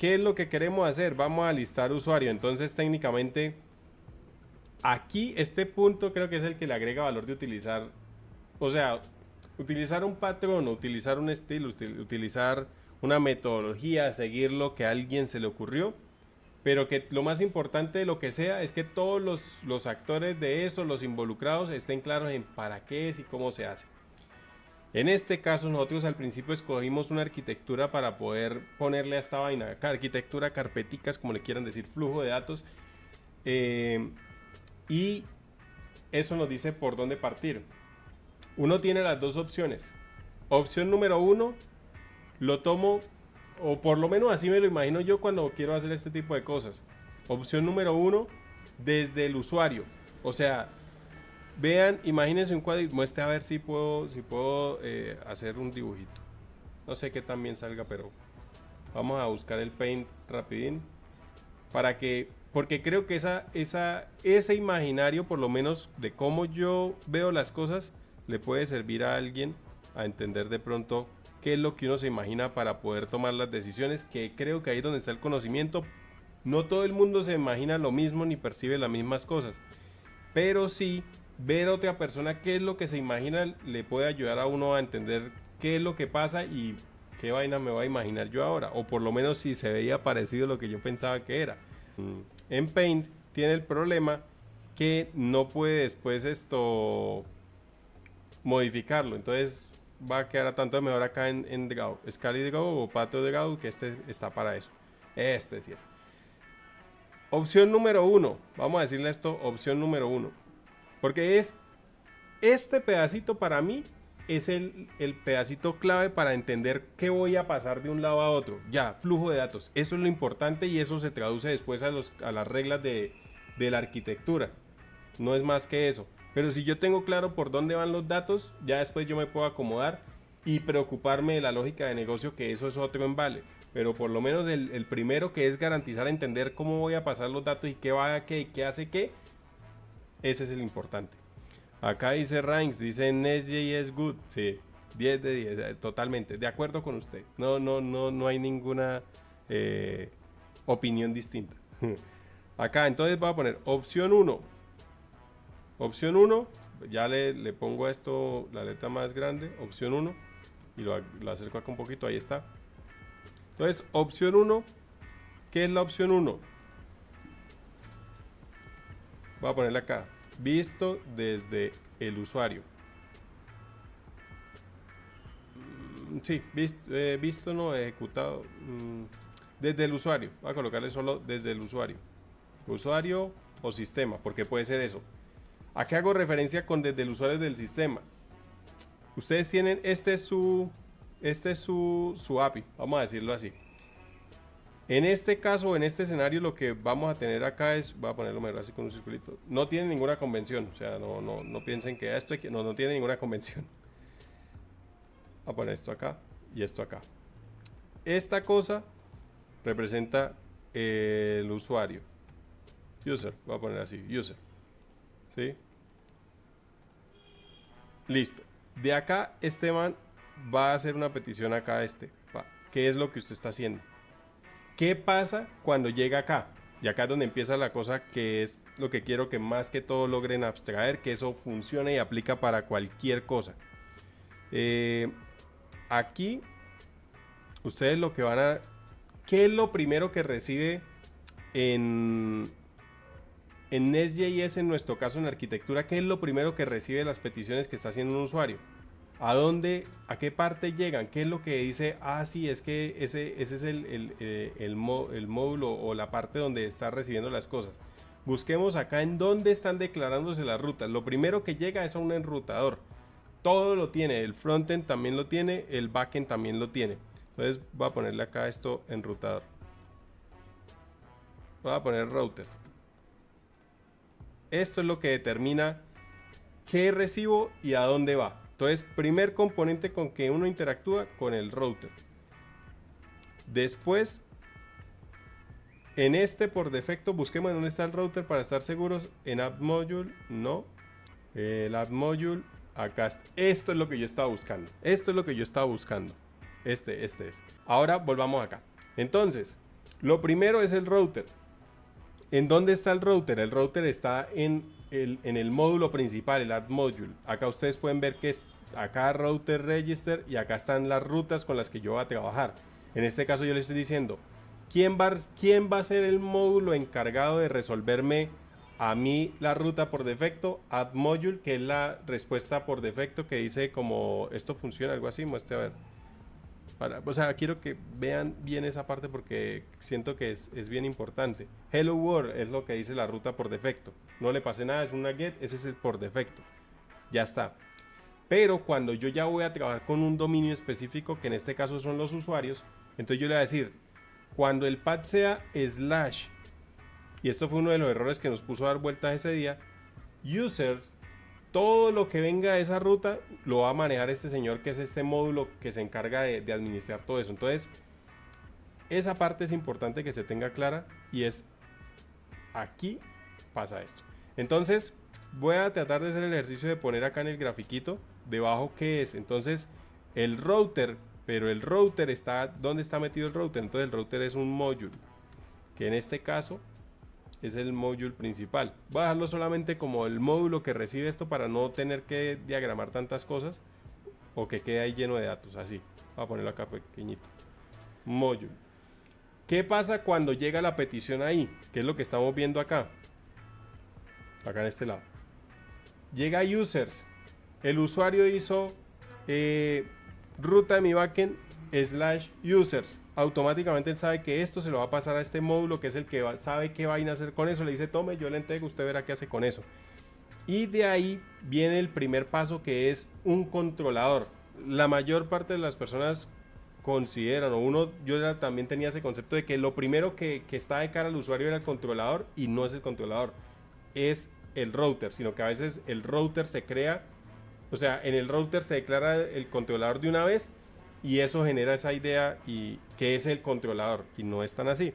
¿Qué es lo que queremos hacer? Vamos a listar usuario. Entonces técnicamente aquí este punto creo que es el que le agrega valor de utilizar, o sea, utilizar un patrón, utilizar un estilo, utilizar una metodología, seguir lo que a alguien se le ocurrió, pero que lo más importante de lo que sea es que todos los actores de eso, los involucrados, estén claros en para qué es y cómo se hace. En este caso nosotros al principio escogimos una arquitectura para poder ponerle a esta vaina, arquitectura, carpeticas, como le quieran decir, flujo de datos, eh, y eso nos dice por dónde partir. Uno tiene las dos opciones. Opción número uno, lo tomo, o por lo menos así me lo imagino yo cuando quiero hacer este tipo de cosas. Opción número uno, desde el usuario. O sea, vean, imagínense un cuadrito, muestre a ver si puedo hacer un dibujito. No sé qué tan bien salga, pero vamos a buscar el Paint rapidín. Para que, porque creo que ese imaginario, por lo menos de cómo yo veo las cosas, le puede servir a alguien a entender de pronto qué es lo que uno se imagina para poder tomar las decisiones, que creo que ahí es donde está el conocimiento. No todo el mundo se imagina lo mismo ni percibe las mismas cosas, pero sí ver a otra persona qué es lo que se imagina le puede ayudar a uno a entender qué es lo que pasa y qué vaina me voy a imaginar yo ahora, o por lo menos si se veía parecido a lo que yo pensaba que era. En Paint tiene el problema que no puede después esto modificarlo, entonces va a quedar tanto mejor acá en Draw, Scale Draw o Pato Draw, que este está para eso. Este sí es. Opción número uno, vamos a decirle esto, opción número uno, porque este pedacito para mí es el pedacito clave para entender qué voy a pasar de un lado a otro. Ya, flujo de datos, eso es lo importante y eso se traduce después a las reglas de la arquitectura. No es más que eso. Pero si yo tengo claro por dónde van los datos, ya después yo me puedo acomodar y preocuparme de la lógica de negocio, que eso es otro embale. Pero por lo menos el primero, que es garantizar entender cómo voy a pasar los datos y qué va a qué y qué hace qué, ese es el importante. Acá dice Ranks, dice Nest.js good. Sí, 10 de 10, totalmente. De acuerdo con usted. No hay ninguna opinión distinta. Acá entonces voy a poner opción 1. Opción 1, ya le pongo a esto la letra más grande, opción 1, y lo acerco acá un poquito, ahí está. Entonces, opción 1, ¿qué es la opción 1? Voy a ponerle acá, visto desde el usuario. Sí, visto no, ejecutado. Desde el usuario, voy a colocarle solo desde el usuario. Usuario o sistema, porque puede ser eso. ¿A qué hago referencia con desde el usuario del sistema? Ustedes tienen, este es su API, vamos a decirlo así. En este caso, en este escenario, lo que vamos a tener acá es, voy a ponerlo mejor así con un circulito, no tiene ninguna convención, o sea, no piensen que esto no tiene ninguna convención. Voy a poner esto acá y esto acá. Esta cosa representa el usuario. User, voy a poner así, user. ¿Sí? Listo. De acá, este man va a hacer una petición acá a este. ¿Qué es lo que usted está haciendo? ¿Qué pasa cuando llega acá? Y acá es donde empieza la cosa, que es lo que quiero que más que todo logren abstraer, que eso funcione y aplica para cualquier cosa. Aquí, ustedes lo que van a... ¿Qué es lo primero que recibe en Nest.js, en nuestro caso en arquitectura? ¿Qué es lo primero que recibe las peticiones que está haciendo un usuario? ¿A dónde, a qué parte llegan? ¿Qué es lo que dice? Ah, sí, es que ese es el módulo o la parte donde está recibiendo las cosas. Busquemos acá en dónde están declarándose las rutas. Lo primero que llega es a un enrutador. Todo lo tiene, el frontend también lo tiene, el backend también lo tiene. Entonces voy a ponerle acá esto enrutador. Voy a poner router. Esto es lo que determina qué recibo y a dónde va. Entonces, primer componente con que uno interactúa con el router. Después, en este por defecto, busquemos en dónde está el router para estar seguros. En App Module, no. El App Module, acá está. Esto es lo que yo estaba buscando. Esto es lo que yo estaba buscando. Este es. Ahora volvamos acá. Entonces, Lo primero es el router. ¿En dónde está el router? El router está en el módulo principal, el add module. Acá ustedes pueden ver que es acá router register y acá están las rutas con las que yo voy a trabajar. En este caso yo le estoy diciendo, ¿quién va a ser el módulo encargado de resolverme a mí la ruta por defecto? Add module, que es la respuesta por defecto que dice como esto funciona, algo así. Muestre a ver. O sea, quiero que vean bien esa parte porque siento que es bien importante. Hello World es lo que dice la ruta por defecto. No le pase nada, es una get, ese es el por defecto. Ya está. Pero cuando yo ya voy a trabajar con un dominio específico, que en este caso son los usuarios, entonces yo le voy a decir, cuando el path sea slash, y esto fue uno de los errores que nos puso a dar vueltas ese día, user, todo lo que venga de esa ruta lo va a manejar este señor, que es este módulo que se encarga de administrar todo eso. Entonces, esa parte es importante que se tenga clara y es aquí pasa esto. Entonces, voy a tratar de hacer el ejercicio de poner acá en el grafiquito debajo qué es. Entonces, el router, pero el router está, ¿dónde está metido el router? Entonces, el router es un módulo, que en este caso es el módulo principal. Voy a dejarlo solamente como el módulo que recibe esto para no tener que diagramar tantas cosas o que quede ahí lleno de datos. Así, voy a ponerlo acá pequeñito. Módulo. ¿Qué pasa cuando llega la petición ahí? ¿Qué es lo que estamos viendo acá? Acá en este lado. Llega users. El usuario hizo ruta de mi backend / users. Automáticamente él sabe que esto se lo va a pasar a este módulo, que es el que sabe qué vaina hacer con eso. Le dice, tome, yo le entrego, usted verá qué hace con eso. Y de ahí viene el primer paso, que es un controlador. La mayor parte de las personas consideran, yo también tenía ese concepto de que lo primero que está de cara al usuario era el controlador, y no es el controlador, es el router, sino que a veces el router se crea, o sea, en el router se declara el controlador de una vez, y eso genera esa idea y que es el controlador, y no es tan así.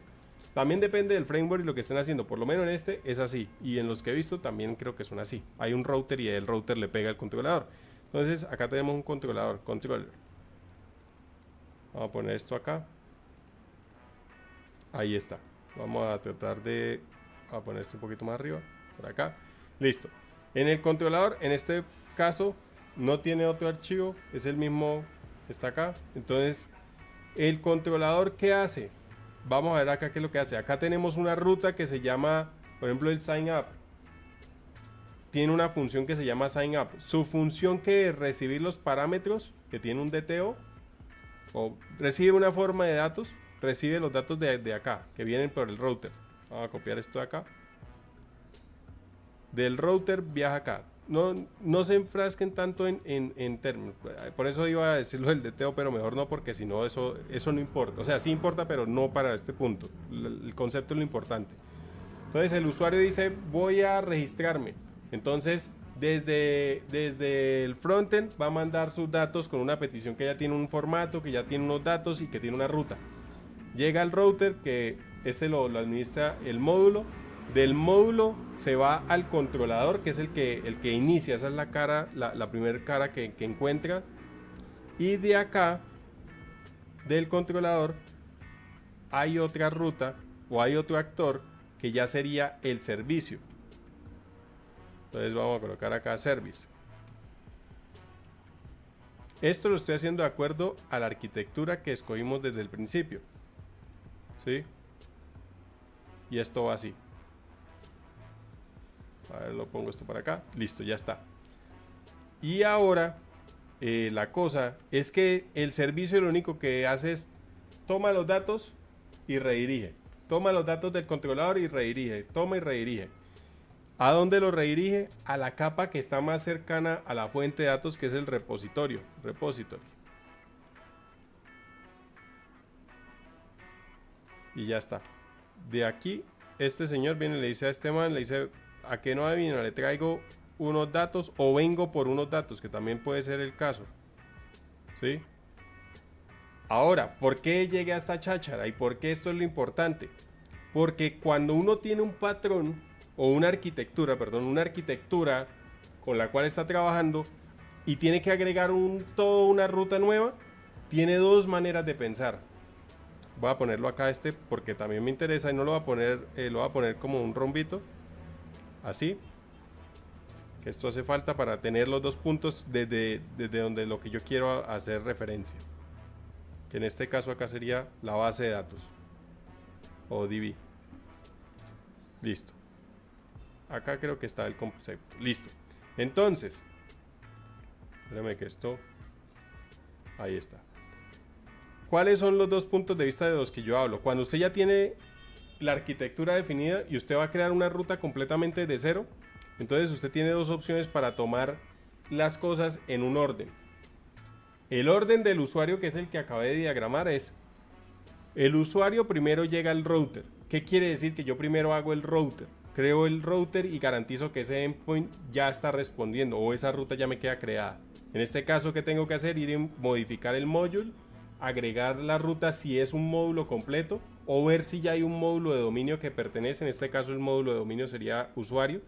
También depende del framework y lo que estén haciendo. Por lo menos en este es así, y en los que he visto también creo que son así. Hay un router y el router le pega al controlador. Entonces acá tenemos un controlador, controller. Vamos a poner esto acá. Ahí está. Vamos a tratar de poner esto un poquito más arriba, por acá. Listo. En el controlador, en este caso, no tiene otro archivo, es el mismo. Está acá. Entonces, el controlador, ¿qué hace? Vamos a ver acá qué es lo que hace. Acá tenemos una ruta que se llama, por ejemplo, el sign up. Tiene una función que se llama sign up. Su función, que es recibir los parámetros, que tiene un DTO, o recibe una forma de datos, recibe los datos de acá, que vienen por el router. Vamos a copiar esto de acá. Del router viaja acá. No se enfrasquen tanto en términos. Por eso iba a decirlo del DTO, pero mejor no, porque si no eso no importa. O sea, sí importa, pero no para este punto. El concepto es lo importante. Entonces el usuario dice, voy a registrarme. Entonces desde el frontend va a mandar sus datos con una petición que ya tiene un formato, que ya tiene unos datos y que tiene una ruta. Llega al router, que lo administra el módulo. Del módulo se va al controlador, que es el que inicia. Esa es la cara, la primera cara que encuentra. Y de acá, del controlador, hay otra ruta o hay otro actor que ya sería el servicio. Entonces vamos a colocar acá service. Esto lo estoy haciendo de acuerdo a la arquitectura que escogimos desde el principio. ¿Sí? Y esto va así. A ver, lo pongo esto para acá. Listo, ya está. Y ahora la cosa es que el servicio lo único que hace es toma los datos y redirige. Toma los datos del controlador y redirige. Toma y redirige. ¿A dónde lo redirige? A la capa que está más cercana a la fuente de datos, que es el repositorio. Y ya está. De aquí, este señor viene y le dice a este man, le dice, ¿a qué no adivina? Le traigo unos datos o vengo por unos datos, que también puede ser el caso. ¿Sí? Ahora, ¿por qué llegué a esta cháchara? ¿Y por qué esto es lo importante? Porque cuando uno tiene un patrón o una arquitectura con la cual está trabajando y tiene que agregar toda una ruta nueva, tiene dos maneras de pensar. Voy a ponerlo acá porque también me interesa y no lo voy a poner, lo voy a poner como un rombito. Así. Que esto hace falta para tener los dos puntos desde donde lo que yo quiero hacer referencia. Que en este caso acá sería la base de datos. O DB. Listo. Acá creo que está el concepto. Listo. Entonces. Espérame que esto... Ahí está. ¿Cuáles son los dos puntos de vista de los que yo hablo? Cuando usted ya tiene la arquitectura definida y usted va a crear una ruta completamente de cero, entonces usted tiene dos opciones para tomar las cosas en un orden. El orden del usuario, que es el que acabé de diagramar, es el usuario primero llega al router. ¿Qué quiere decir? Que yo primero hago el router. Creo el router y garantizo que ese endpoint ya está respondiendo o esa ruta ya me queda creada. En este caso, ¿qué tengo que hacer? Ir a modificar el módulo, agregar la ruta si es un módulo completo o ver si ya hay un módulo de dominio que pertenece. En este caso el módulo de dominio sería usuario.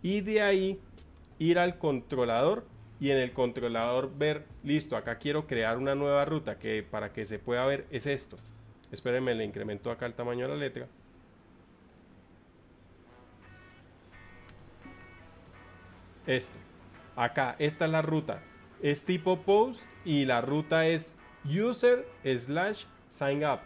Y de ahí ir al controlador y en el controlador ver, listo, acá quiero crear una nueva ruta que para que se pueda ver es esto. Espérenme, le incremento acá el tamaño de la letra. Esto. Acá, esta es la ruta. Es tipo post y la ruta es user/sign up.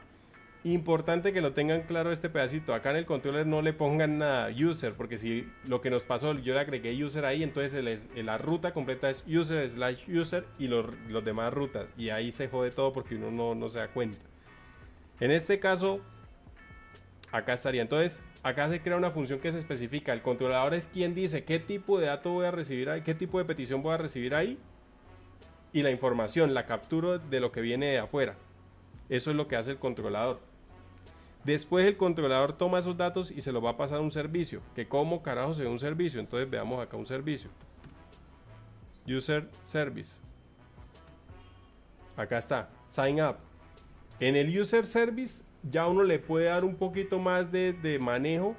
Importante que lo tengan claro este pedacito. Acá en el controller no le pongan nada user, porque si lo que nos pasó, yo le agregué user ahí, entonces la ruta completa es user/user y los demás rutas. Y ahí se jode todo porque uno no se da cuenta. En este caso, acá estaría. Entonces, acá se crea una función que se especifica. El controlador es quien dice qué tipo de dato voy a recibir ahí, qué tipo de petición voy a recibir ahí. Y la información, la capturo de lo que viene de afuera. Eso es lo que hace el controlador. Después el controlador toma esos datos y se los va a pasar a un servicio. Que cómo carajo se ve un servicio. Entonces veamos acá un servicio. User Service. Acá está. Sign up. En el User Service ya uno le puede dar un poquito más de manejo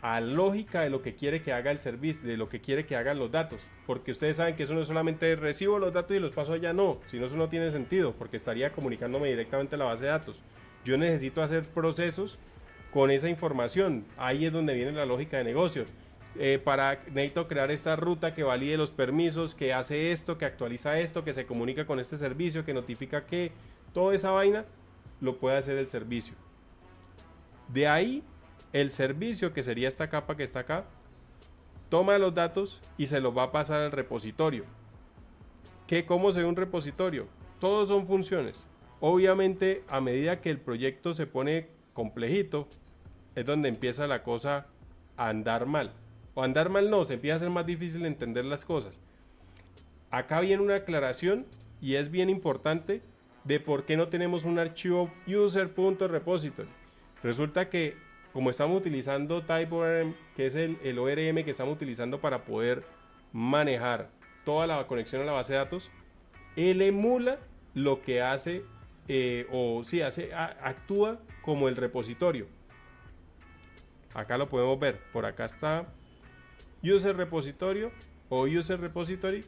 a lógica de lo que quiere que haga el servicio, de lo que quiere que hagan los datos. Porque ustedes saben que eso no es solamente recibo los datos y los paso allá, no. Si no, eso no tiene sentido, porque estaría comunicándome directamente a la base de datos. Yo necesito hacer procesos con esa información. Ahí es donde viene la lógica de negocio. Necesito crear esta ruta que valide los permisos, que hace esto, que actualiza esto, que se comunica con este servicio, que notifica que toda esa vaina lo puede hacer el servicio. De ahí, el servicio, que sería esta capa que está acá, toma los datos y se los va a pasar al repositorio. ¿Cómo se ve un repositorio? Todos son funciones. Obviamente, a medida que el proyecto se pone complejito, es donde empieza la cosa a andar mal. O andar mal no, se empieza a ser más difícil entender las cosas. Acá viene una aclaración y es bien importante de por qué no tenemos un archivo user.repository. Resulta que como estamos utilizando TypeORM, que es el ORM que estamos utilizando para poder manejar toda la conexión a la base de datos, él emula lo que hace, actúa como el repositorio. Acá lo podemos ver, por acá está user repositorio o user repository.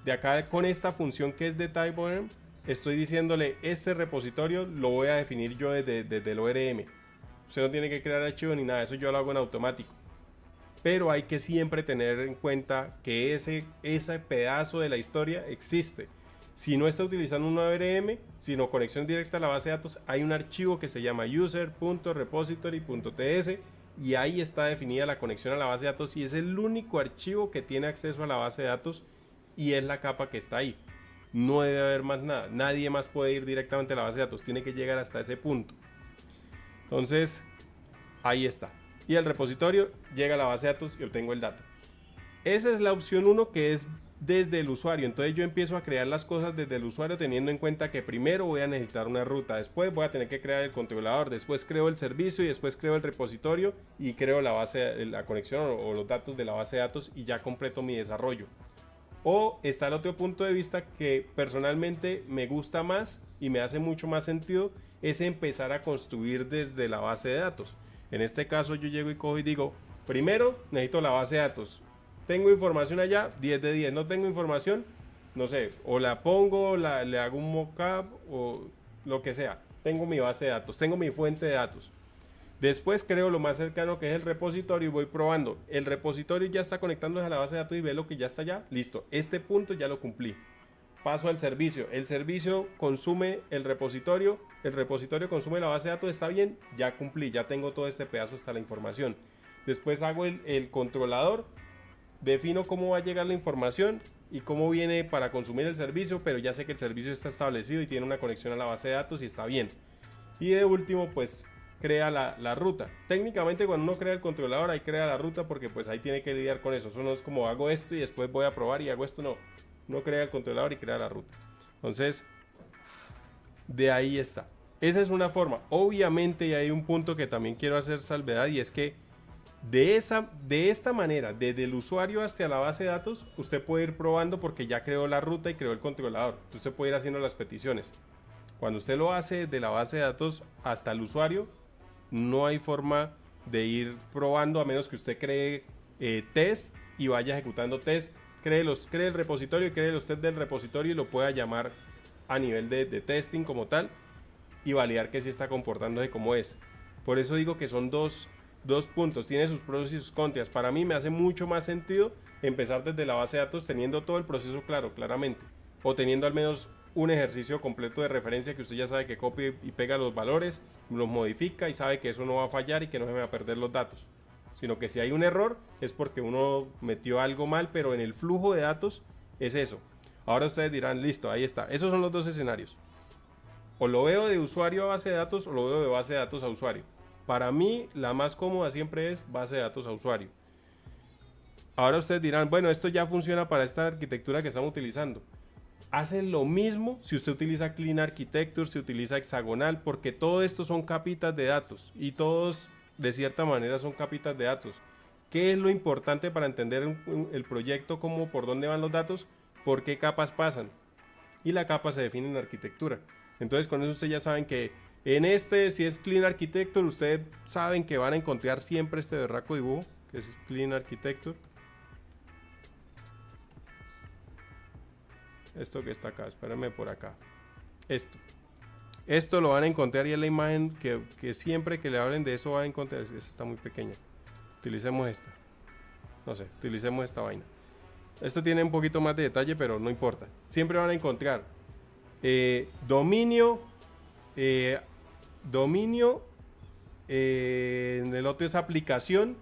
De acá con esta función que es de TypeORM, estoy diciéndole este repositorio lo voy a definir yo desde el ORM. Usted no tiene que crear archivo ni nada, eso yo lo hago en automático. Pero hay que siempre tener en cuenta que ese pedazo de la historia existe. Si no está utilizando un ORM, sino conexión directa a la base de datos, hay un archivo que se llama user.repository.ts y ahí está definida la conexión a la base de datos y es el único archivo que tiene acceso a la base de datos y es la capa que está ahí. No debe haber más nada, nadie más puede ir directamente a la base de datos, tiene que llegar hasta ese punto. Entonces, ahí está. Y el repositorio llega a la base de datos y obtengo el dato. Esa es la opción 1, que es desde el usuario. Entonces yo empiezo a crear las cosas desde el usuario teniendo en cuenta que primero voy a necesitar una ruta, después voy a tener que crear el controlador, después creo el servicio y después creo el repositorio y creo la conexión o los datos de la base de datos y ya completo mi desarrollo. O está el otro punto de vista que personalmente me gusta más y me hace mucho más sentido, es empezar a construir desde la base de datos. En este caso yo llego y cojo y digo, primero necesito la base de datos. Tengo información allá, 10 de 10. No tengo información, no sé, o la pongo, le hago un mockup o lo que sea. tengo mi base de datos, tengo mi fuente de datos. Después creo lo más cercano que es el repositorio y voy probando. El repositorio ya está conectándose a la base de datos y ve lo que ya está allá. Listo, este punto ya lo cumplí. Paso al servicio. El servicio consume el repositorio consume la base de datos, está bien, ya cumplí, ya tengo todo este pedazo hasta la información. Después hago el controlador, defino cómo va a llegar la información y cómo viene para consumir el servicio, pero ya sé que el servicio está establecido y tiene una conexión a la base de datos y está bien. Y de último, pues crea la ruta. Técnicamente cuando uno crea el controlador, ahí crea la ruta porque pues ahí tiene que lidiar con eso. Eso no es como hago esto y después voy a probar y hago esto, no. Uno crea el controlador y crea la ruta. Entonces, de ahí está. Esa es una forma. Obviamente y hay un punto que también quiero hacer salvedad y es que de esta manera, desde el usuario hasta la base de datos, usted puede ir probando porque ya creó la ruta y creó el controlador. Entonces usted puede ir haciendo las peticiones. Cuando usted lo hace de la base de datos hasta el usuario, no hay forma de ir probando a menos que usted cree test y vaya ejecutando test. Cree el repositorio y cree los test del repositorio y lo pueda llamar a nivel de testing como tal y validar que sí está comportándose como es. Por eso digo que son dos puntos, tiene sus pros y sus contras. Para mí me hace mucho más sentido empezar desde la base de datos teniendo todo el proceso claramente, o teniendo al menos un ejercicio completo de referencia que usted ya sabe que copia y pega los valores, los modifica y sabe que eso no va a fallar y que no se me va a perder los datos. Sino que si hay un error es porque uno metió algo mal, pero en el flujo de datos es eso. Ahora ustedes dirán, listo, ahí está. Esos son los dos escenarios. O lo veo de usuario a base de datos o lo veo de base de datos a usuario. Para mí la más cómoda siempre es base de datos a usuario. Ahora ustedes dirán, bueno, esto ya funciona para esta arquitectura que estamos utilizando. Hace lo mismo si usted utiliza Clean Architecture, si utiliza hexagonal, porque todo esto son capitas de datos y todos de cierta manera son capitas de datos. ¿Qué es lo importante para entender el proyecto, cómo, por dónde van los datos, por qué capas pasan? Y la capa se define en arquitectura. Entonces con eso ustedes ya saben que si es Clean Architecture, ustedes saben que van a encontrar siempre este berraco dibujo, que es Clean Architecture. Esto que está acá, espérenme por acá. Esto lo van a encontrar y es la imagen que siempre que le hablen de eso van a encontrar. Esta está muy pequeña. Utilicemos esta. No sé, utilicemos esta vaina. Esto tiene un poquito más de detalle, pero no importa. Siempre van a encontrar dominio. En el otro es aplicación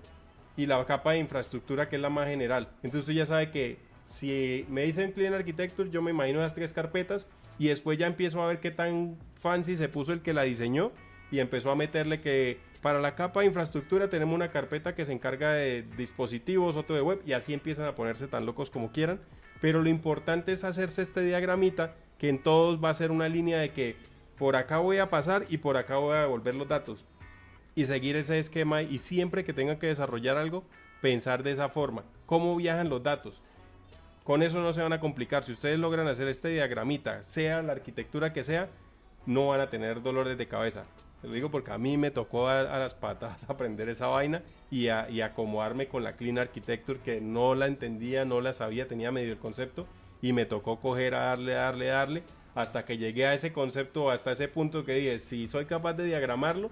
y la capa de infraestructura que es la más general. Entonces usted ya sabe que si me dicen Clean Architecture, yo me imagino las 3 carpetas y después ya empiezo a ver qué tan fancy se puso el que la diseñó y empezó a meterle que para la capa de infraestructura tenemos una carpeta que se encarga de dispositivos, otro de web y así empiezan a ponerse tan locos como quieran. Pero lo importante es hacerse este diagramita que en todos va a ser una línea de que por acá voy a pasar y por acá voy a devolver los datos y seguir ese esquema y siempre que tengan que desarrollar algo, pensar de esa forma. ¿Cómo viajan los datos? Con eso no se van a complicar. Si ustedes logran hacer este diagramita, sea la arquitectura que sea, no van a tener dolores de cabeza. Lo digo porque a mí me tocó a las patas aprender esa vaina y acomodarme con la Clean Architecture que no la entendía, no la sabía, tenía medio el concepto y me tocó coger a darle hasta que llegué a ese concepto, hasta ese punto que dije, si soy capaz de diagramarlo,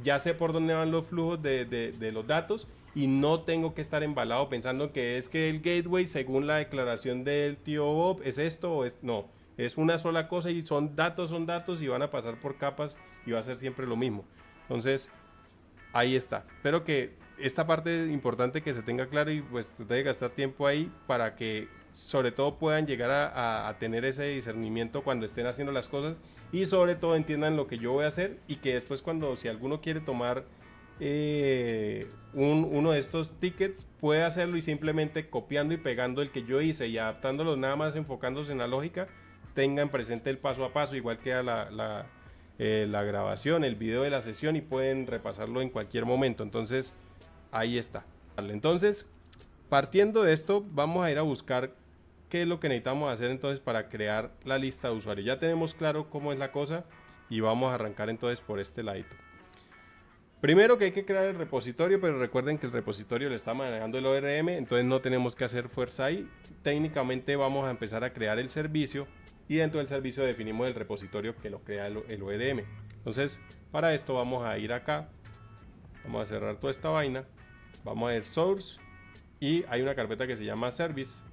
ya sé por dónde van los flujos de los datos y no tengo que estar embalado pensando que es que el gateway, según la declaración del tío Bob, es esto o es... No, es una sola cosa y son datos y van a pasar por capas y va a ser siempre lo mismo. Entonces, ahí está. Espero que esta parte importante que se tenga claro y pues debe gastar tiempo ahí para que sobre todo puedan llegar a tener ese discernimiento cuando estén haciendo las cosas y sobre todo entiendan lo que yo voy a hacer y que después si alguno quiere tomar uno de estos tickets puede hacerlo y simplemente copiando y pegando el que yo hice y adaptándolo nada más enfocándose en la lógica, tengan presente el paso a paso igual que la grabación, el video de la sesión y pueden repasarlo en cualquier momento. Entonces ahí está. Entonces partiendo de esto vamos a ir a buscar qué es lo que necesitamos hacer entonces para crear la lista de usuarios. Ya tenemos claro cómo es la cosa y vamos a arrancar entonces por este ladito. Primero que hay que crear el repositorio, pero recuerden que el repositorio lo está manejando el ORM, entonces no tenemos que hacer fuerza ahí. Técnicamente vamos a empezar a crear el servicio y dentro del servicio definimos el repositorio que lo crea el ORM. Entonces, para esto vamos a ir acá, vamos a cerrar toda esta vaina, vamos a ir source y hay una carpeta que se llama service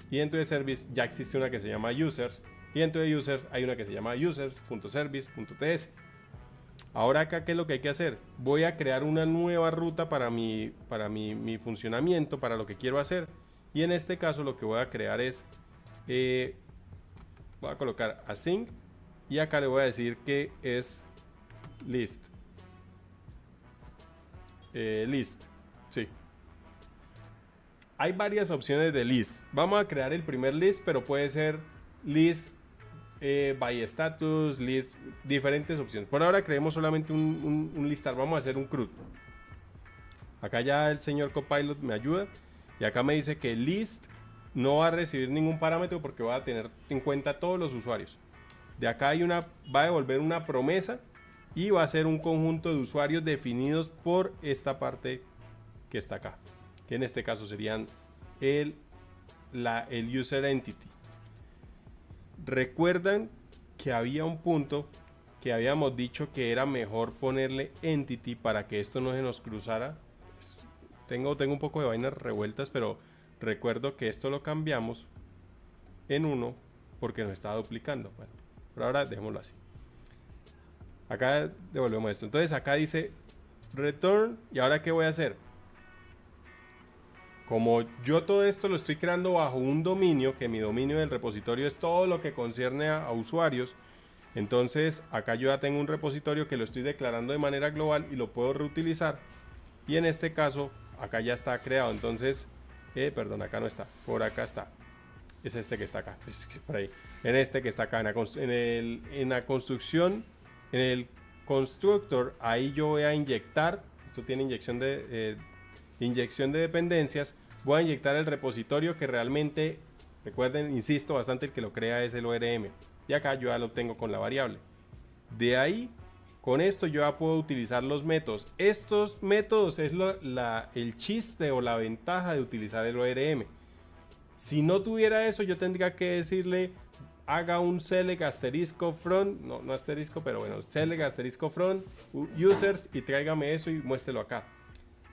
y dentro de service ya existe una que se llama users y dentro de users hay una que se llama users.service.ts. Ahora acá, ¿qué es lo que hay que hacer? Voy a crear una nueva ruta para mi funcionamiento, para lo que quiero hacer. Y en este caso lo que voy a crear es, voy a colocar async y acá le voy a decir que es list. List, sí. Hay varias opciones de list. Vamos a crear el primer list, pero puede ser list by status, list, diferentes opciones. Por ahora creemos solamente un listar. Vamos a hacer un CRUD. Acá ya el señor Copilot me ayuda y acá me dice que list no va a recibir ningún parámetro porque va a tener en cuenta todos los usuarios. De acá hay va a devolver una promesa y va a ser un conjunto de usuarios definidos por esta parte que está acá, que en este caso serían el user entity. Recuerdan que había un punto que habíamos dicho que era mejor ponerle entity para que esto no se nos cruzara. Tengo un poco de vainas revueltas, pero recuerdo que esto lo cambiamos en 1 porque nos estaba duplicando. Bueno, por ahora dejémoslo así. Acá devolvemos esto. Entonces acá dice return. ¿Y ahora qué voy a hacer? Como yo todo esto lo estoy creando bajo un dominio, que mi dominio del repositorio es todo lo que concierne a usuarios, entonces acá yo ya tengo un repositorio que lo estoy declarando de manera global y lo puedo reutilizar. Y en este caso, acá ya está creado. Entonces, perdón, acá no está, por acá está. Es este que está acá, por ahí. En este que está acá, en la construcción, en el constructor, ahí yo voy a inyectar, esto tiene inyección de dependencias, voy a inyectar el repositorio que realmente, recuerden, insisto bastante, el que lo crea es el ORM. Y acá yo ya lo tengo con la variable. De ahí, con esto yo ya puedo utilizar los métodos. Estos métodos es el chiste o la ventaja de utilizar el ORM. Si no tuviera eso, yo tendría que decirle haga un select asterisco from, no asterisco, pero bueno, select asterisco from users y tráigame eso y muéstrelo acá.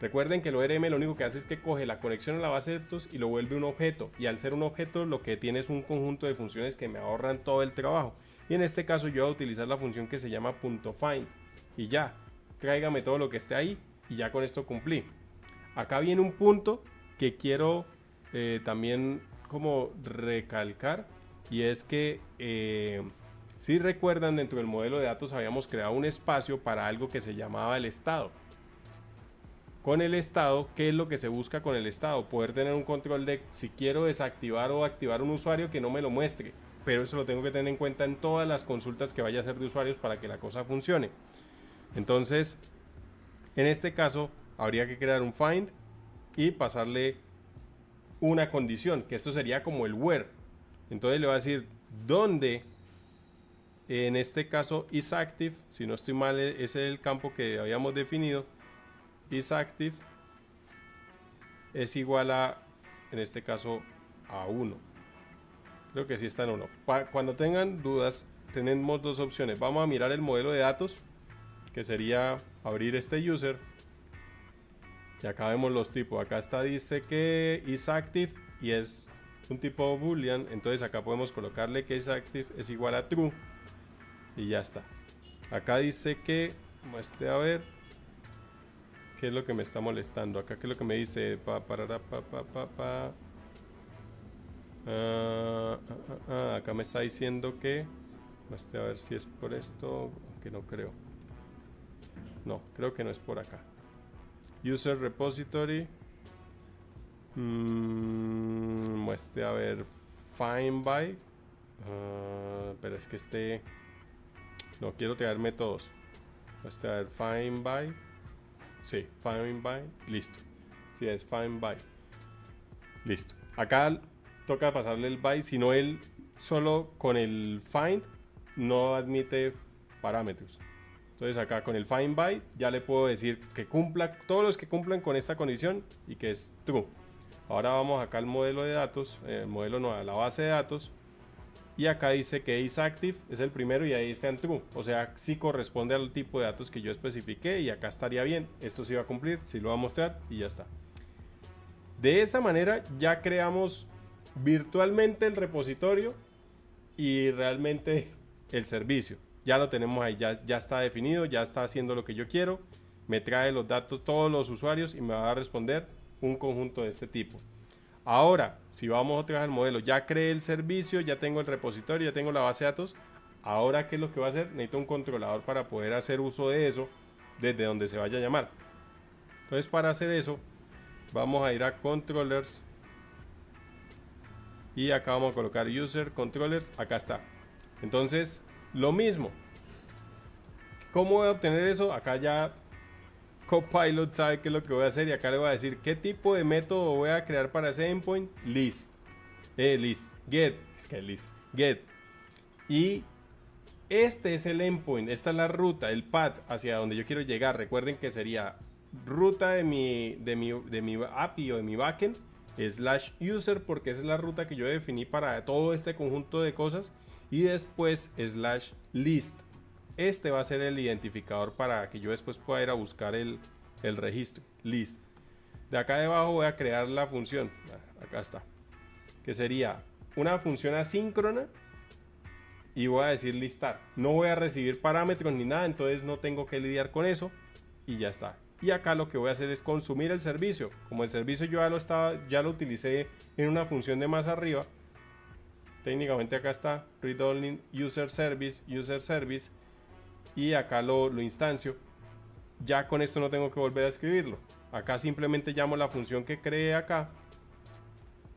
Recuerden que el ORM lo único que hace es que coge la conexión a la base de datos y lo vuelve un objeto. Y al ser un objeto, lo que tiene es un conjunto de funciones que me ahorran todo el trabajo. Y en este caso yo voy a utilizar la función que se llama .find. Y ya, tráigame todo lo que esté ahí y ya con esto cumplí. Acá viene un punto que quiero también como recalcar. Y es que si recuerdan, dentro del modelo de datos habíamos creado un espacio para algo que se llamaba el estado. Con el estado, ¿qué es lo que se busca con el estado? Poder tener un control de si quiero desactivar o activar un usuario que no me lo muestre. Pero eso lo tengo que tener en cuenta en todas las consultas que vaya a hacer de usuarios para que la cosa funcione. Entonces, en este caso, habría que crear un find y pasarle una condición, que esto sería como el where. Entonces le va a decir dónde, en este caso isActive, si no estoy mal, ese es el campo que habíamos definido. IsActive es igual a, en este caso, a 1. Creo que sí está en 1. Cuando tengan dudas, tenemos dos opciones. Vamos a mirar el modelo de datos, que sería abrir este user. Y acá vemos los tipos. Acá está, dice que isActive y es un tipo boolean. Entonces acá podemos colocarle que isActive es igual a true. Y ya está. Acá dice que, muestre a ver qué es lo que me está molestando. Acá qué es lo que me dice. Acá me está diciendo que, muestre a ver si es por esto, que no creo. No, creo que no es por acá. User repository. Muestre a ver find by. Pero es que no quiero traerme todos. Muestre a ver find by. Sí, find by. Listo. Sí, es find by. Listo. Acá toca pasarle el by, si no él solo con el find no admite parámetros. Entonces acá con el find by ya le puedo decir que cumpla todos los que cumplan con esta condición y que es true. Ahora vamos acá al modelo de datos, modelo no, a la base de datos. Y acá dice que is active es el primero y ahí está en true. O sea, sí corresponde al tipo de datos que yo especifiqué y acá estaría bien. Esto sí va a cumplir, sí lo va a mostrar y ya está. De esa manera ya creamos virtualmente el repositorio y realmente el servicio. Ya lo tenemos ahí, ya está definido, ya está haciendo lo que yo quiero. Me trae los datos, todos los usuarios y me va a responder un conjunto de este tipo. Ahora, si vamos otra vez al modelo, ya creé el servicio, ya tengo el repositorio, ya tengo la base de datos. Ahora, ¿qué es lo que voy a hacer? Necesito un controlador para poder hacer uso de eso desde donde se vaya a llamar. Entonces, para hacer eso, vamos a ir a Controllers. Y acá vamos a colocar User Controllers. Acá está. Entonces, lo mismo. ¿Cómo voy a obtener eso? Acá ya Copilot sabe qué es lo que voy a hacer y acá le voy a decir qué tipo de método voy a crear para ese endpoint. List. Get. Es que list. Get. Y este es el endpoint. Esta es la ruta, el path hacia donde yo quiero llegar. Recuerden que sería ruta de mi API o de mi backend /user, porque esa es la ruta que yo definí para todo este conjunto de cosas. Y después /list. Este va a ser el identificador para que yo después pueda ir a buscar el registro, list. De acá debajo voy a crear la función, acá está, que sería una función asíncrona y voy a decir listar. No voy a recibir parámetros ni nada, entonces no tengo que lidiar con eso y ya está. Y acá lo que voy a hacer es consumir el servicio. Como el servicio yo ya lo utilicé en una función de más arriba, técnicamente acá está read only user service, y acá lo instancio. Ya con esto no tengo que volver a escribirlo. Acá simplemente llamo la función que creé acá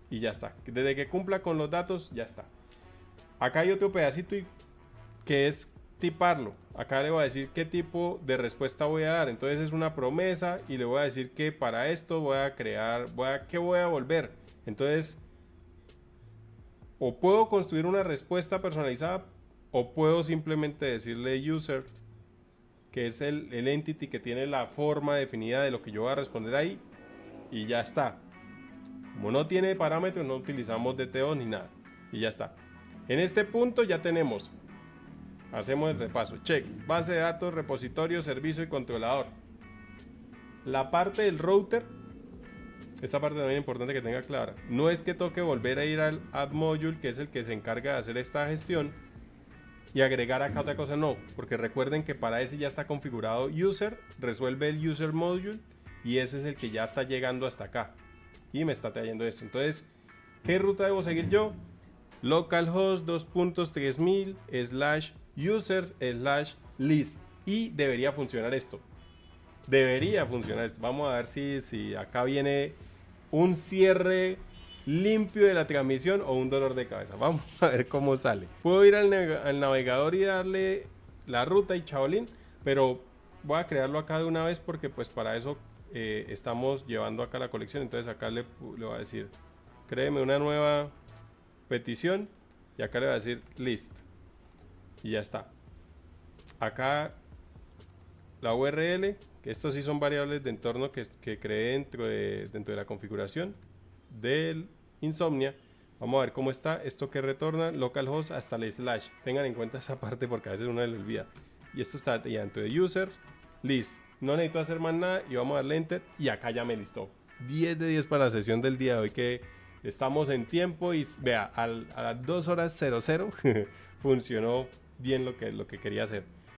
y ya está. Desde que cumpla con los datos, ya está. Acá hay otro pedacito que es tiparlo. Acá le voy a decir qué tipo de respuesta voy a dar. Entonces es una promesa y le voy a decir que para esto voy a crear, ¿qué voy a volver? Entonces, o puedo construir una respuesta personalizada, o puedo simplemente decirle user, que es el entity que tiene la forma definida de lo que yo voy a responder ahí, y ya está. Como no tiene parámetros, no utilizamos DTO ni nada, y ya está. En este punto ya tenemos, hacemos el repaso, check, base de datos, repositorio, servicio y controlador. La parte del router, esta parte también es importante que tenga clara. No es que toque volver a ir al add module, que es el que se encarga de hacer esta gestión, y agregar acá otra cosa, no, porque recuerden que para ese ya está configurado user, resuelve el user module y ese es el que ya está llegando hasta acá y me está trayendo esto. Entonces, ¿qué ruta debo seguir yo? Localhost 2.3000 /user/list y debería funcionar esto. Vamos a ver si acá viene un cierre limpio de la transmisión o un dolor de cabeza. Vamos a ver cómo sale. Puedo ir al navegador y darle la ruta y chaolín, pero voy a crearlo acá de una vez porque pues para eso estamos llevando acá la colección. Entonces acá le voy a decir créeme una nueva petición y acá le voy a decir list y ya está. Acá la URL, que estos sí son variables de entorno que creé dentro de la configuración del Insomnia. Vamos a ver cómo está esto que retorna localhost hasta el /. Tengan en cuenta esa parte porque a veces uno le olvida. Y esto está ya dentro de user list. No necesito hacer más nada y vamos a darle enter y acá ya me listó. 10 de 10 para la sesión del día de hoy, que estamos en tiempo y vea, a las 2:00 funcionó bien lo que quería hacer.